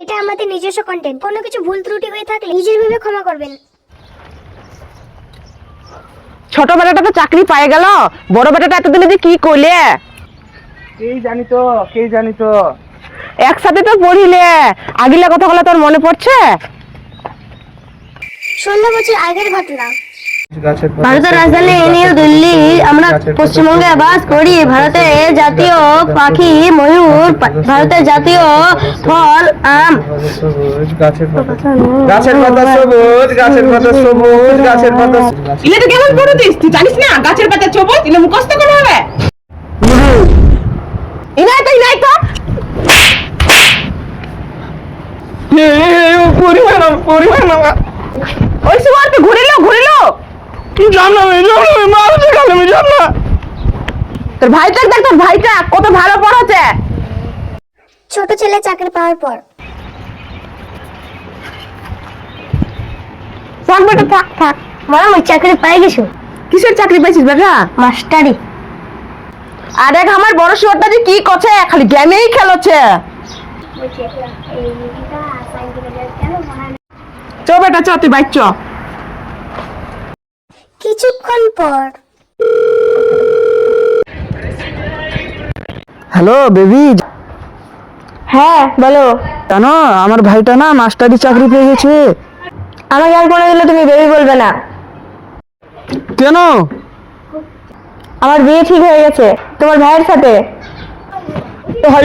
এটা আমাদের নিজস্ব কন্টেন্ট। কোনো কিছু ভুল ত্রুটি হয়ে থাকলে নিজের ভেবে ক্ষমা করবেন। ছোট বেটাটা তো চাকরি পেয়ে গেল, বড় বেটাটা এতদিনে যে কি করলে? কে জানি তো। একসাথে তো পড়িলে, আগিলা কথাগুলো তোর মনে পড়ছে? 16 বছর আগের ঘটনা। ভারতের রাজধানী নিউ দিল্লি। আমরা পশ্চিমবঙ্গে বাস করি। ভারতের জাতীয় পাখি ময়ূর, ভারতের জাতীয় ফল আম। গাছের পাতা সবুজ, গাছের পাতা সবুজ, গাছের পাতা ইলে তো কেমন পড়তিস? তুই জানিস না গাছের পাতা সবুজ? ইলে মুখস্থ করে হবে। ইনাই তো পরিমাণ ওই সময় তো ঘুরিল তোর ভাইটা দেখ, তোর ভাইটা কত ভালো পড়াচ্ছে। ছোট ছেলে চাকরি পাওয়ার পর থাক বেটা, থাক। মা আমি চাকরি পেয়ে গেছি। কিসের চাকরি পেয়েছিস বেটা? মাস্টারি। আর দেখ আমার বড় শুয়ারটা যে কি করছে, খালি গেমেই খেলছে। চ বেটা চ, তুই বাইক চ। কিছুক্ষণ পর হ্যালো বেবি, হ্যাঁ বলো। জানো আমার ভাইটা না মাস্টারি চাকরি পেয়ে গেছে। আমাকে আর কোনো দিলে তুমি বেবি বলবে না। কেন? আমার বিয়ে ঠিক হয়ে গেছে তোমার ভাইয়ের সাথে। ভাই